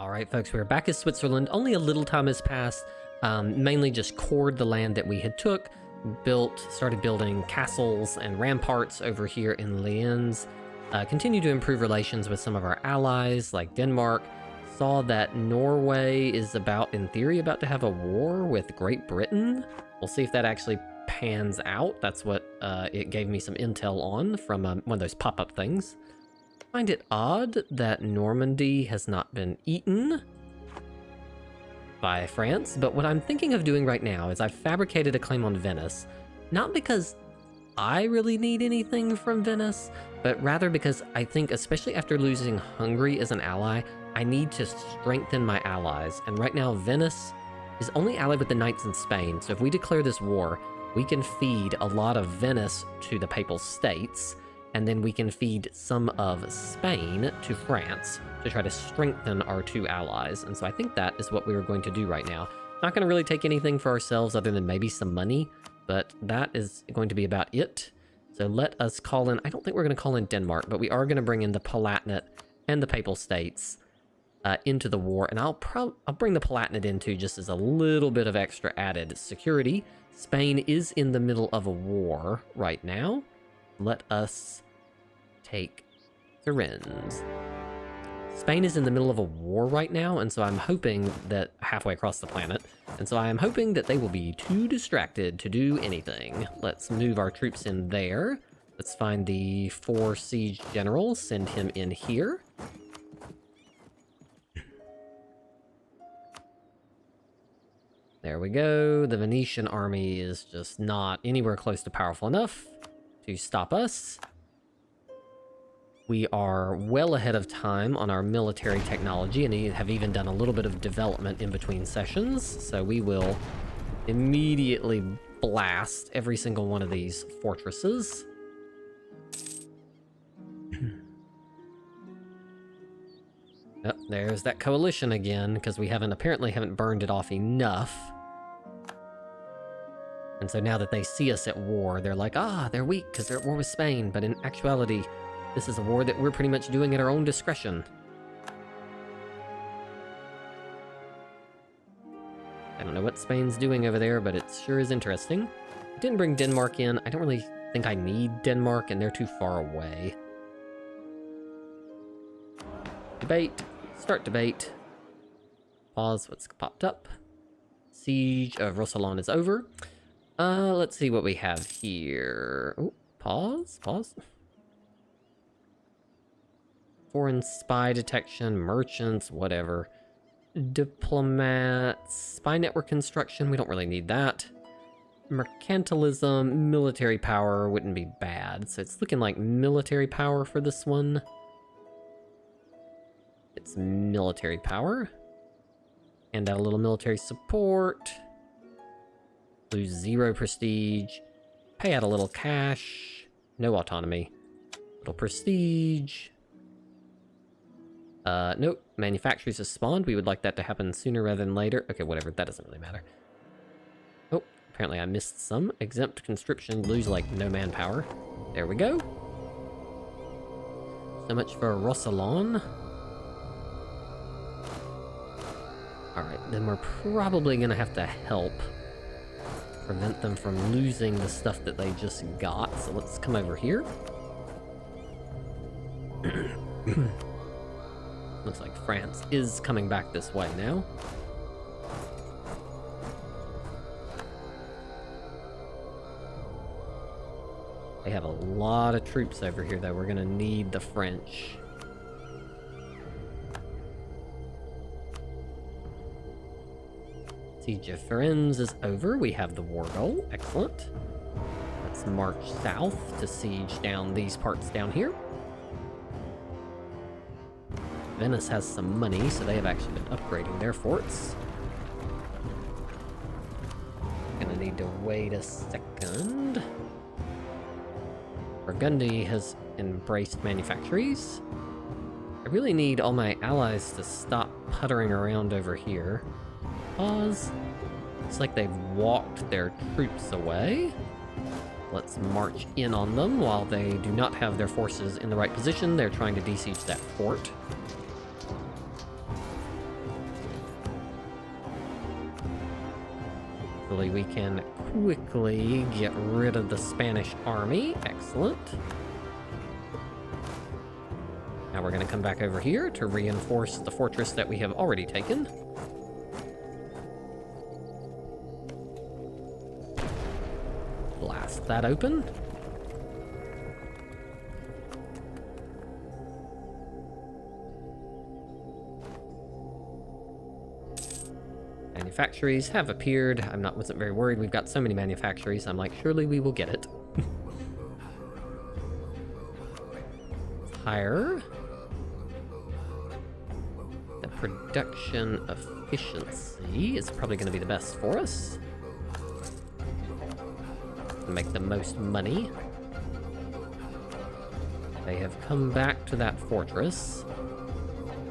All right, folks, we're back in Switzerland. Only a little time has passed. Mainly just cored the land that we had took, started building castles and ramparts over here in Lienz. Continue to improve relations with some of our allies, like Denmark. Saw that Norway is in theory, about to have a war with Great Britain. We'll see if that actually pans out. That's what it gave me some intel on from one of those pop-up things. Find it odd that Normandy has not been eaten by France, but what I'm thinking of doing right now is I've fabricated a claim on Venice, not because I really need anything from Venice, but rather because I think, especially after losing Hungary as an ally, I need to strengthen my allies. And right now, Venice is only allied with the Knights in Spain, so if we declare this war, we can feed a lot of Venice to the Papal States, and then we can feed some of Spain to France to try to strengthen our two allies. And so I think that is what we are going to do right now. Not going to really take anything for ourselves other than maybe some money, but that is going to be about it. So let us call in, I don't think we're going to call in Denmark, but we are going to bring in the Palatinate and the Papal States into the war. And I'll bring the Palatinate in too, just as a little bit of extra added security. Spain is in the middle of a war right now. Let us take Thuringe. Spain is in the middle of a war right now, and so I'm hoping that halfway across the planet, and so I am hoping that they will be too distracted to do anything. Let's move our troops in there. Let's find the 4 siege generals, send him in here. There we go. The Venetian army is just not anywhere close to powerful enough to stop us. We are well ahead of time on our military technology and have even done a little bit of development in between sessions. So we will immediately blast every single one of these fortresses. Oh, there's that coalition again, because we apparently haven't burned it off enough. And so now that they see us at war, they're like, they're weak because they're at war with Spain. But in actuality, this is a war that we're pretty much doing at our own discretion. I don't know what Spain's doing over there, but it sure is interesting. I didn't bring Denmark in. I don't really think I need Denmark, and they're too far away. Debate. Start debate. Pause. What's popped up? Siege of Roussillon is over. Let's see what we have here. Oh, pause. Foreign spy detection, merchants, whatever. Diplomats, spy network construction, we don't really need that. Mercantilism, military power wouldn't be bad. So it's looking like military power for this one. It's military power. And add a little military support. Lose 0 prestige. Pay out a little cash. No autonomy. Little prestige. Nope. Manufactories have spawned. We would like that to happen sooner rather than later. Okay, whatever. That doesn't really matter. Oh, apparently I missed some. Exempt conscription. Lose, like, no manpower. There we go. So much for Roussillon. Alright, then we're probably gonna have to help prevent them from losing the stuff that they just got. So let's come over here. Looks like France is coming back this way now. They have a lot of troops over here, though. We're gonna need the French. Siege of Firenze is over. We have the war goal. Excellent. Let's march south to siege down these parts down here. Venice has some money, so they have actually been upgrading their forts. Gonna need to wait a second. Burgundy has embraced manufactories. I really need all my allies to stop puttering around over here. Pause. Looks like they've walked their troops away. Let's march in on them while they do not have their forces in the right position. They're trying to besiege that fort. Hopefully we can quickly get rid of the Spanish army. Excellent. Now we're going to come back over here to reinforce the fortress that we have already taken. Blast that open. Manufactories have appeared. Wasn't very worried. We've got so many manufactories. I'm like, surely we will get it. Higher. The production efficiency is probably going to be the best for us. Make the most money. They have come back to that fortress.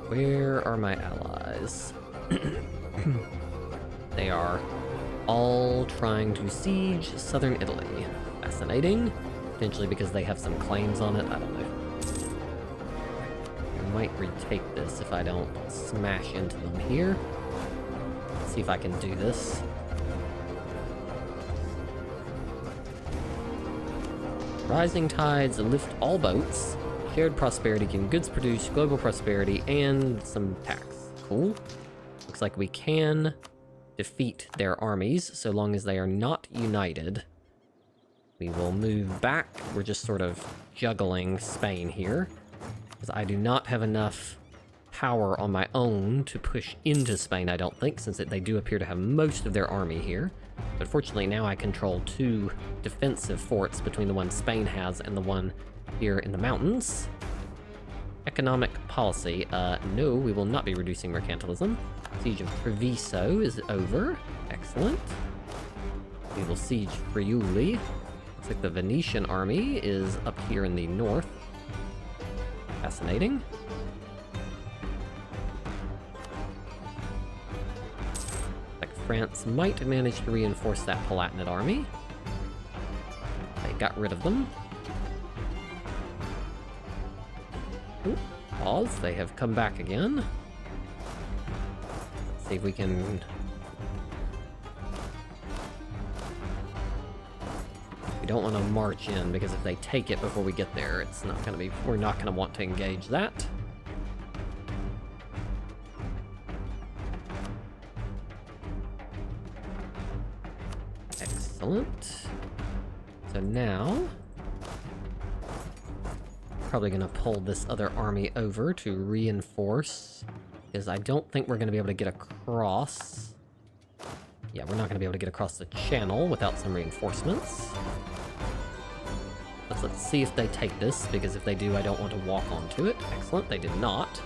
Where are my allies? They are all trying to siege southern Italy. Fascinating. Potentially because they have some claims on it. I don't know. I might retake this if I don't smash into them here. Let's see if I can do this. Rising tides lift all boats. Shared prosperity can goods produce, global prosperity, and some tax. Cool. Looks like we can defeat their armies, so long as they are not united. We will move back. We're just sort of juggling Spain here, because I do not have enough power on my own to push into Spain, I don't think, since they do appear to have most of their army here. But fortunately now I control two defensive forts between the one Spain has and the one here in the mountains. Economic policy. No, we will not be reducing mercantilism. Siege of Treviso is over. Excellent. We will siege Friuli. Looks like the Venetian army is up here in the north. Fascinating. Like France might manage to reinforce that Palatinate army. They got rid of them. Ooh, pause. They have come back again. Let's see if we can... We don't want to march in, because if they take it before we get there, it's not going to be... We're not going to want to engage that. Excellent. So now... Probably going to pull this other army over to reinforce, because I don't think we're going to be able to get across. Yeah, we're not going to be able to get across the channel without some reinforcements. Let's see if they take this, because if they do, I don't want to walk onto it. Excellent, they did not.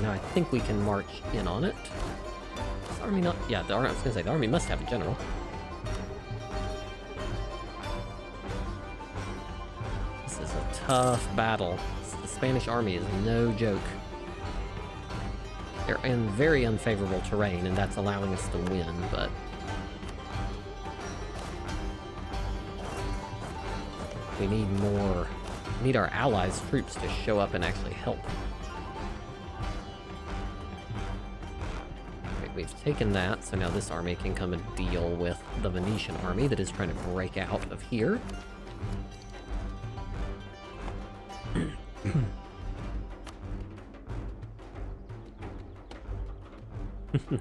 Now I think we can march in on it. This army not... Yeah, I was going to say, the army must have a general. Tough battle. The Spanish army is no joke. They're in very unfavorable terrain, and that's allowing us to win, but... We need more... We need our allies' troops to show up and actually help. Okay, we've taken that, so now this army can come and deal with the Venetian army that is trying to break out of here.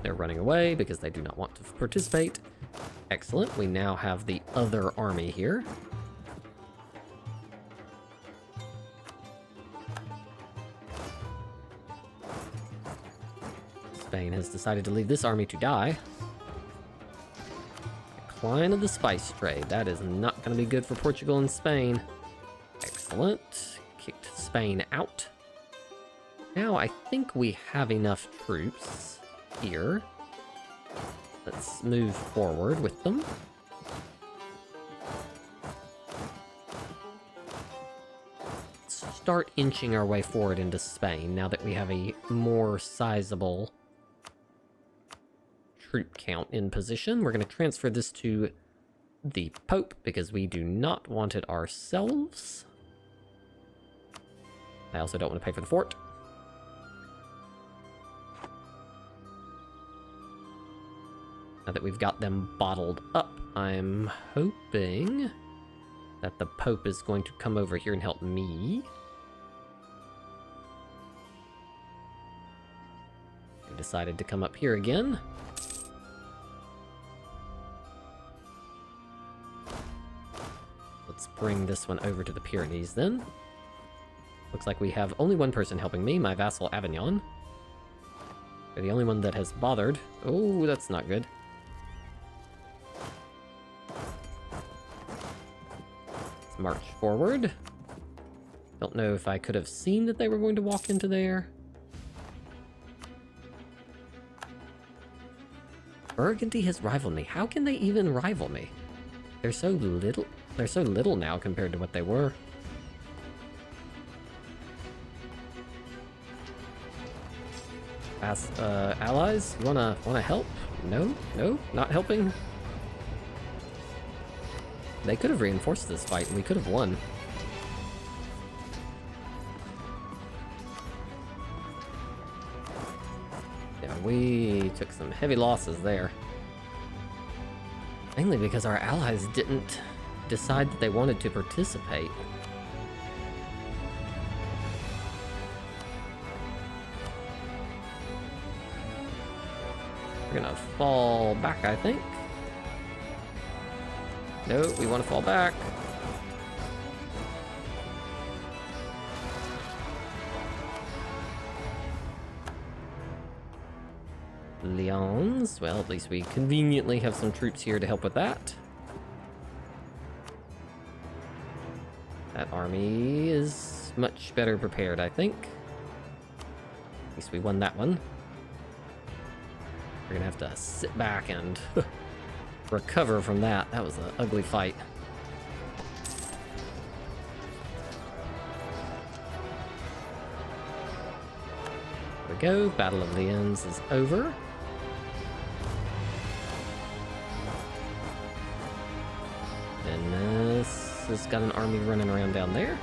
They're running away because they do not want to participate. Excellent. We now have the other army here. Spain has decided to leave this army to die. Decline of the spice trade. That is not going to be good for Portugal and Spain. Excellent. Kicked Spain out. Now I think we have enough troops here. Let's move forward with them. Let's start inching our way forward into Spain now that we have a more sizable troop count in position. We're going to transfer this to the Pope because we do not want it ourselves. I also don't want to pay for the fort. Now that we've got them bottled up, I'm hoping that the Pope is going to come over here and help me. He decided to come up here again. Let's bring this one over to the Pyrenees then. Looks like we have only one person helping me, my vassal Avignon. They're the only one that has bothered. Oh, that's not good. Let's march forward. Don't know if I could have seen that they were going to walk into there. Burgundy has rivaled me. How can they even rival me? They're so little. They're so little now compared to what they were. Allies, you wanna help? No, not helping. They could have reinforced this fight, and we could have won. Yeah, we took some heavy losses there. Mainly because our allies didn't decide that they wanted to participate. We're gonna fall back, I think. No, we want to fall back. Lyons. Well, at least we conveniently have some troops here to help with that. That army is much better prepared, I think. At least we won that one. We're gonna have to sit back and recover from that. That was an ugly fight. There we go. Battle of Lyons is over. And this has got an army running around down there.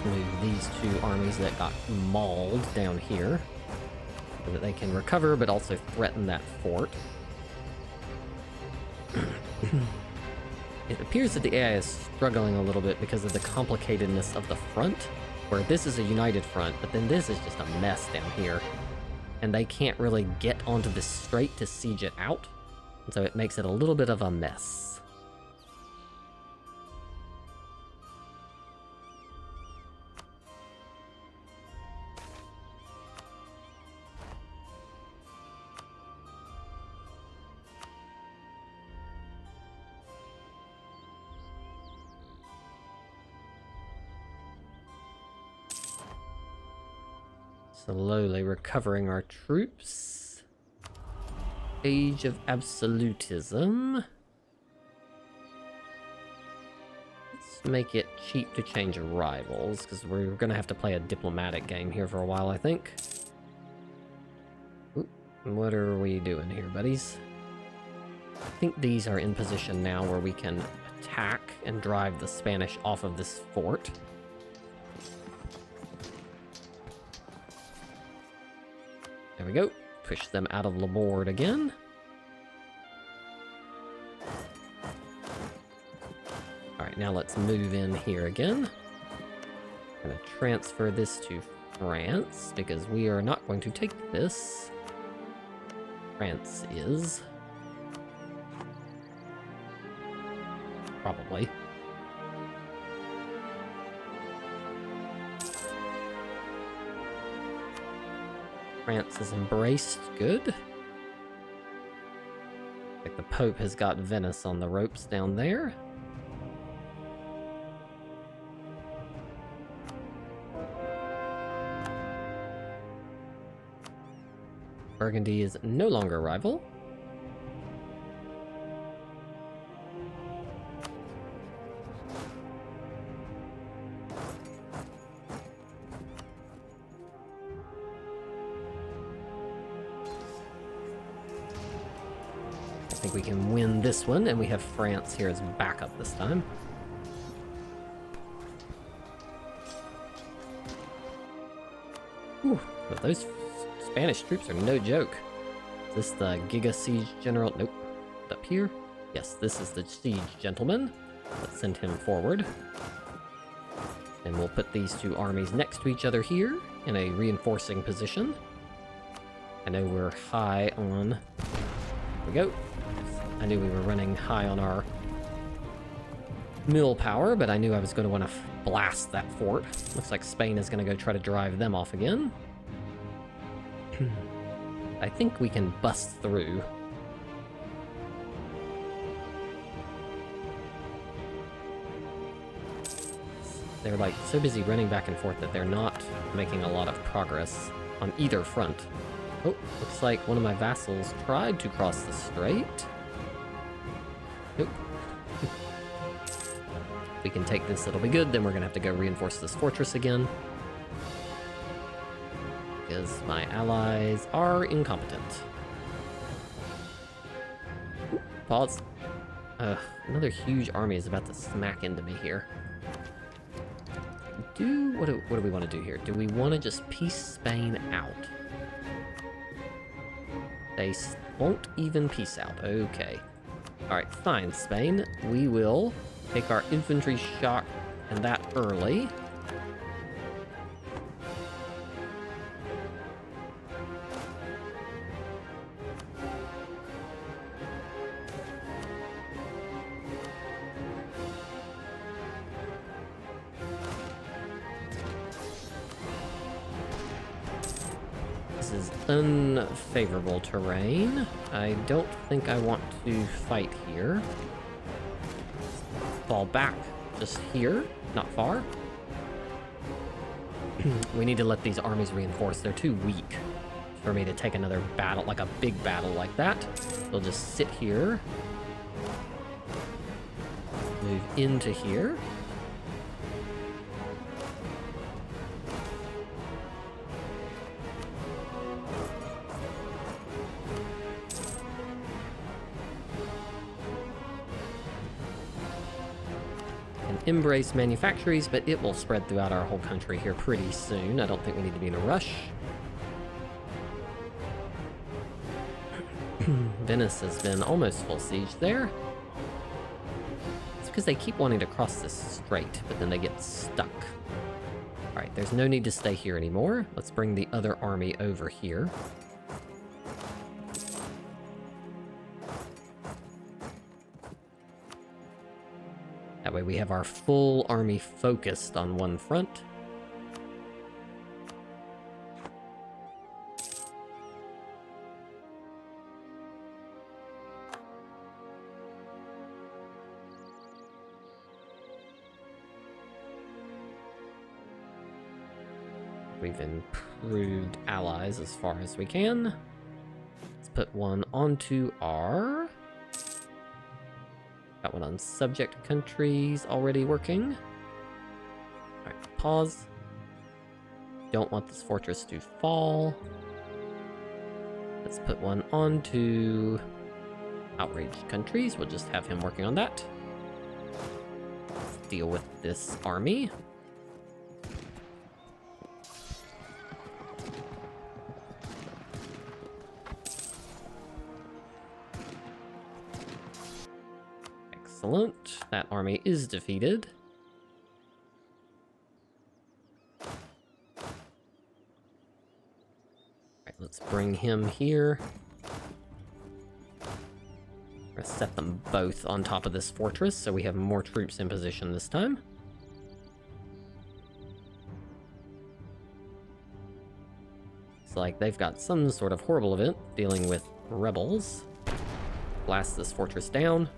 Move these two armies that got mauled down here so that they can recover but also threaten that fort. It appears that the AI is struggling a little bit because of the complicatedness of the front, where this is a united front, but then this is just a mess down here. And they can't really get onto this strait to siege it out, and so it makes it a little bit of a mess. Slowly recovering our troops. Age of absolutism. Let's make it cheap to change rivals, because we're going to have to play a diplomatic game here for a while, I think. Ooh, what are we doing here, buddies? I think these are in position now where we can attack and drive the Spanish off of this fort. There we go. Push them out of Laborde again. Alright, now let's move in here again. I'm going to transfer this to France, because we are not going to take this. France is. Probably. France is embraced. Good. I think the Pope has got Venice on the ropes down there. Burgundy is no longer a rival. I think we can win this one, and we have France here as backup this time. Ooh, but those Spanish troops are no joke. Is this the Giga Siege General? Nope. Up here? Yes, this is the Siege Gentleman. Let's send him forward. And we'll put these two armies next to each other here in a reinforcing position. I know we're high on... There we go. I knew we were running high on our mill power, but I knew I was going to want to blast that fort. Looks like Spain is going to go try to drive them off again. I think we can bust through. They're like so busy running back and forth that they're not making a lot of progress on either front. Oh, looks like one of my vassals tried to cross the strait. Nope. If we can take this, it'll be good. Then we're gonna have to go reinforce this fortress again. Because my allies are incompetent. Ooh, pause. Another huge army is about to smack into me here. What do we want to do here? Do we want to just piece Spain out? They won't even peace out. Okay. Alright, fine, Spain. We will take our infantry shock and that early. This is unfavorable terrain. I don't think I want to fight here. Fall back just here, not far. We need to let these armies reinforce. They're too weak for me to take another battle, like a big battle like that. They'll just sit here. Move into here. Embrace manufactories, but it will spread throughout our whole country here pretty soon. I don't think we need to be in a rush. Venice has been almost full siege there. It's because they keep wanting to cross this strait, but then they get stuck. Alright, there's no need to stay here anymore. Let's bring the other army over here. That way we have our full army focused on one front. We've improved allies as far as we can. Let's put one onto our... Got one on subject countries already working. Alright, pause. Don't want this fortress to fall. Let's put one onto outraged countries. We'll just have him working on that. Let's deal with this army. Excellent. That army is defeated. Alright, let's bring him here. We're gonna set them both on top of this fortress so we have more troops in position this time. It's like they've got some sort of horrible event dealing with rebels. Blast this fortress down.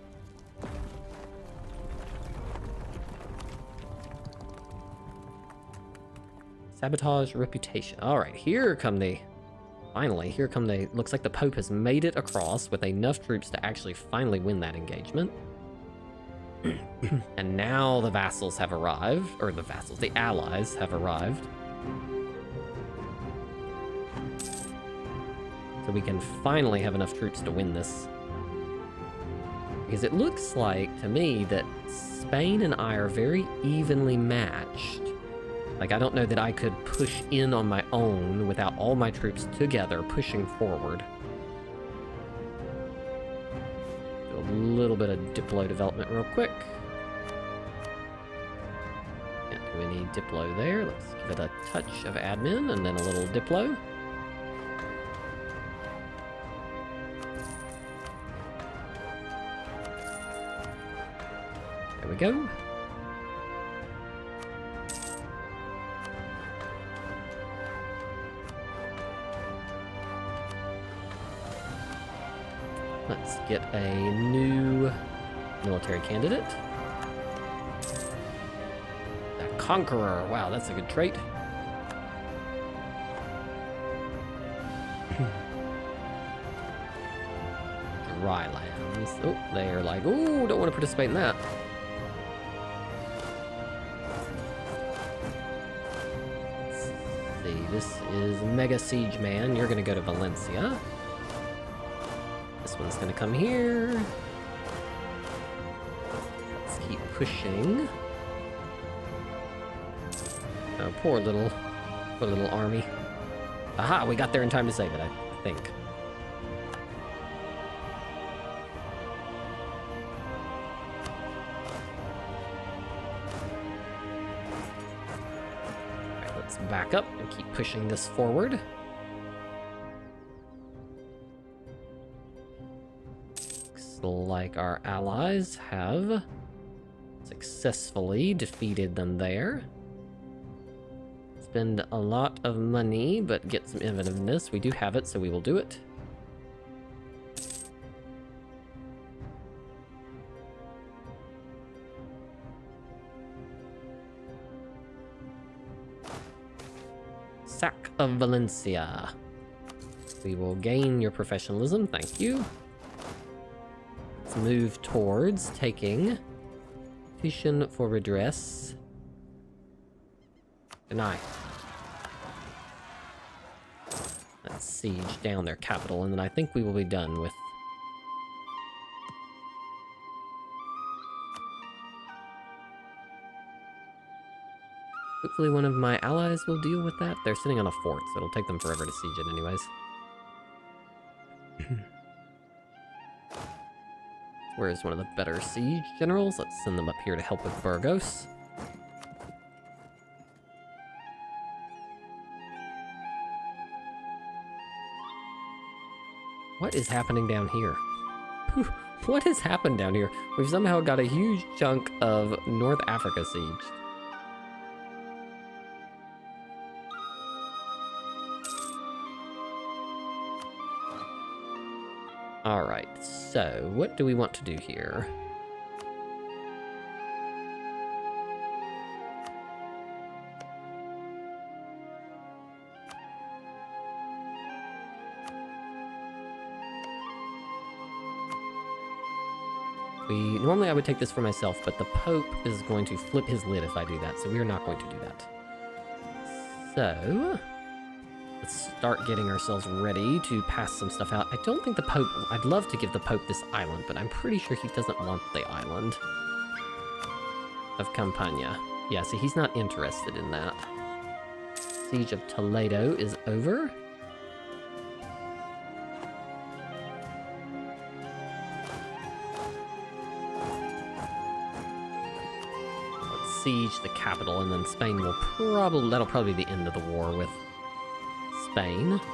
Sabotage reputation. Alright, here come they. Finally, here come they. Looks like the Pope has made it across with enough troops to actually finally win that engagement. And now the vassals have arrived. Or the vassals, the allies have arrived. So we can finally have enough troops to win this. Because it looks like, to me, that Spain and I are very evenly matched. Like, I don't know that I could push in on my own without all my troops together pushing forward. Do a little bit of Diplo development real quick. Can't do any Diplo there. Let's give it a touch of admin and then a little Diplo. There we go. Let's get a new military candidate. The Conqueror. Wow, that's a good trait. Dry lands. Oh, they're like, ooh, don't want to participate in that. Let's see, this is Mega Siege Man. You're going to go to Valencia. This one's gonna come here. Let's keep pushing. Oh, poor little army. Aha, we got there in time to save it, I think. Alright, let's back up and keep pushing this forward. Like our allies have successfully defeated them there. Spend a lot of money, but get some inventiveness. We do have it, so we will do it. Sack of Valencia. We will gain your professionalism, thank you. Let's move towards taking petition for redress. Deny. Let's siege down their capital, and then I think we will be done with. Hopefully one of my allies will deal with that. They're sitting on a fort, so it'll take them forever to siege it anyways. Where's one of the better siege generals? Let's send them up here to help with Burgos. What is happening down here? What has happened down here? We've somehow got a huge chunk of North Africa sieged. Alright, so what do we want to do here? Normally I would take this for myself, but the Pope is going to flip his lid if I do that, so we are not going to do that. So, let's start getting ourselves ready to pass some stuff out. I don't think the Pope... I'd love to give the Pope this island, but I'm pretty sure he doesn't want the island of Campania. Yeah, see, he's not interested in that. Siege of Toledo is over. Let's siege the capital, and then Spain will probably... That'll probably be the end of the war with Spain. Let's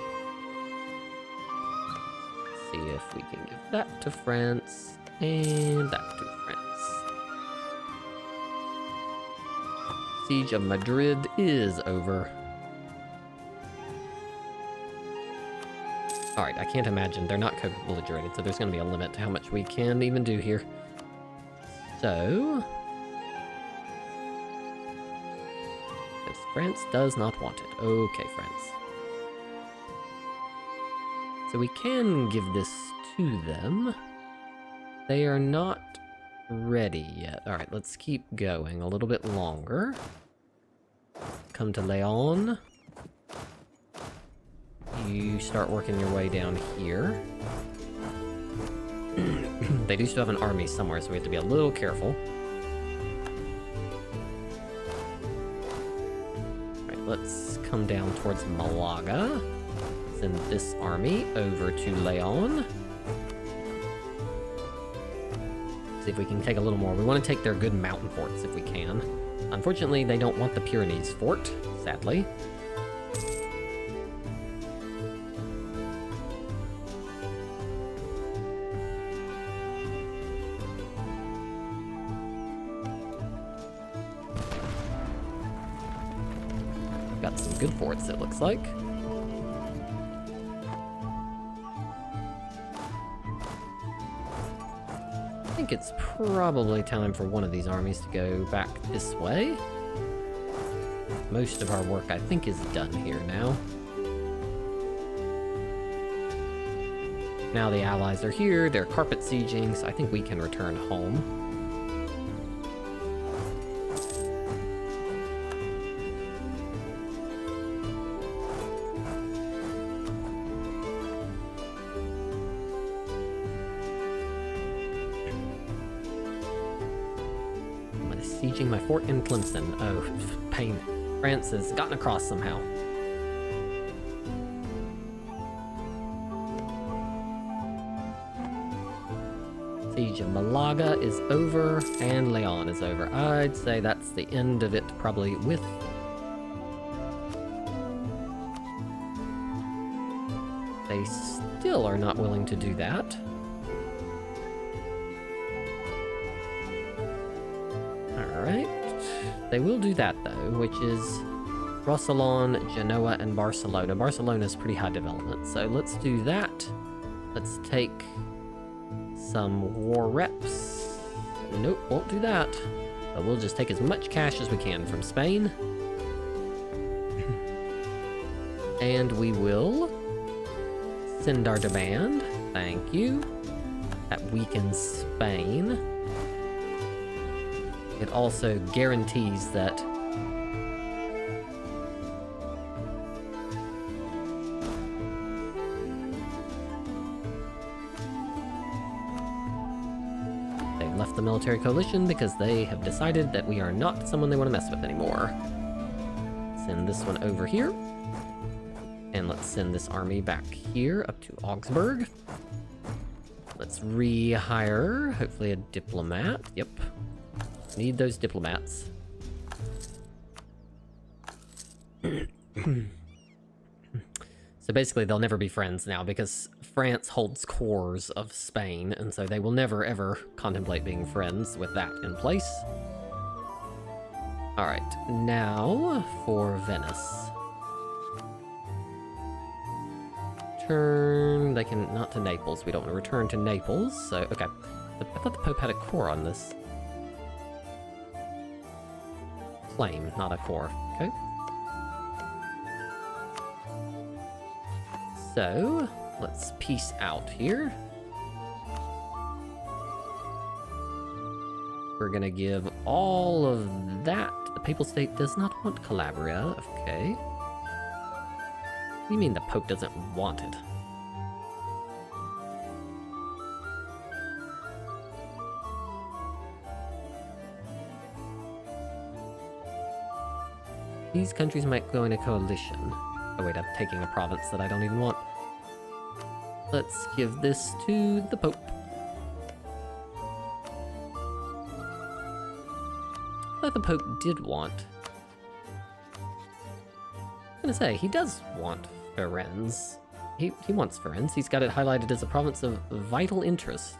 see if we can give that to France and that to France. Siege of Madrid is over. Alright, I can't imagine. They're not co-belligerate, so there's going to be a limit to how much we can even do here. So... because France does not want it. Okay, France. So we can give this to them. They are not ready yet. Alright, let's keep going a little bit longer. Come to Leon. You start working your way down here. They do still have an army somewhere, so we have to be a little careful. let's come down towards Malaga. Send this army over to Leon. See if we can take a little more. We want to take their good mountain forts if we can. Unfortunately, they don't want the Pyrenees fort, sadly. Got some good forts, it looks like. I think it's probably time for one of these armies to go back this way. Most of our work, I think, is done here now. Now the allies are here, they're carpet sieging, so I think we can return home. Sieging my fort in Clemson. Oh, pain. France has gotten across somehow. Siege of Malaga is over, and Leon is over. I'd say that's the end of it, probably with... They still are not willing to do that. Alright. They will do that, though, which is Roussillon, Genoa, and Barcelona. Barcelona's pretty high development, so let's do that. Let's take some war reps. Nope, won't do that. But we'll just take as much cash as we can from Spain. And we will send our demand. Thank you. That weakens Spain. It also guarantees that they've left the military coalition because they have decided that we are not someone they want to mess with anymore. Send this one over here. And let's send this army back here up to Augsburg. Let's rehire, hopefully, a diplomat. Yep. Need those diplomats. So basically, they'll never be friends now because France holds cores of Spain, and so they will never ever contemplate being friends with that in place. Alright, now for Venice. Turn... They can... Not to Naples. We don't want to return to Naples, so... Okay. I thought the Pope had a core on this. Claim, not a core. Okay. So, let's peace out here. We're gonna give all of that. The Papal State does not want Calabria. Okay. What do you mean the Pope doesn't want it? These countries might go in a coalition. Oh wait, I'm taking a province that I don't even want. Let's give this to the Pope. I thought the Pope did want... I'm gonna say, he does want Firenze. He wants Firenze. He's got it highlighted as a province of vital interest.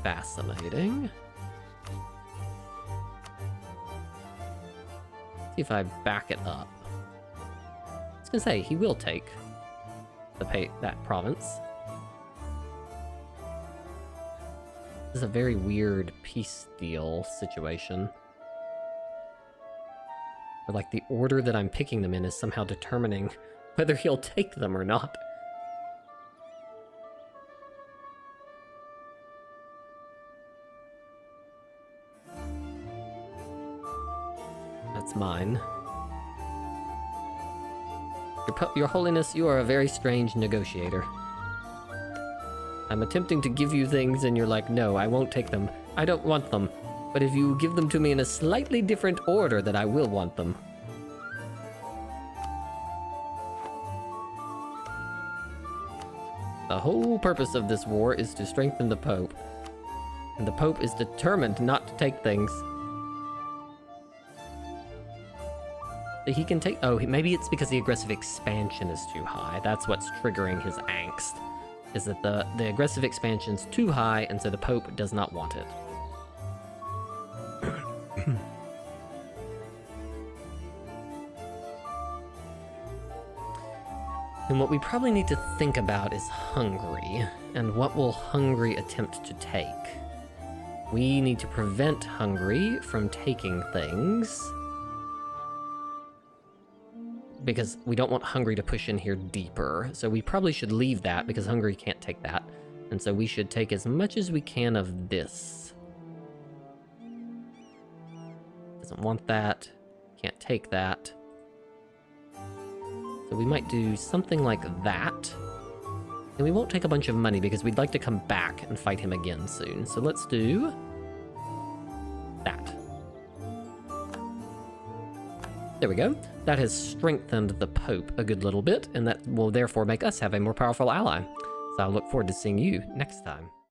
Fascinating. See if I back it up. I was gonna say, he will take that province. This is a very weird peace deal situation. But like the order that I'm picking them in is somehow determining whether he'll take them or not. That's mine. Your Holiness, you are a very strange negotiator. I'm attempting to give you things and you're like, no, I won't take them. I don't want them. But if you give them to me in a slightly different order, then I will want them. The whole purpose of this war is to strengthen the Pope. And the Pope is determined not to take things. He can take... Oh, maybe it's because the aggressive expansion is too high. That's what's triggering his angst. Is that the aggressive expansion's too high, and so the Pope does not want it. And what we probably need to think about is Hungary, and what will Hungary attempt to take? We need to prevent Hungary from taking things, because we don't want Hungary to push in here deeper. So we probably should leave that, because Hungary can't take that. And so we should take as much as we can of this. Doesn't want that, can't take that. So we might do something like that. And we won't take a bunch of money because we'd like to come back and fight him again soon. So let's do that. There we go. That has strengthened the Pope a good little bit, and that will therefore make us have a more powerful ally. So I'll look forward to seeing you next time.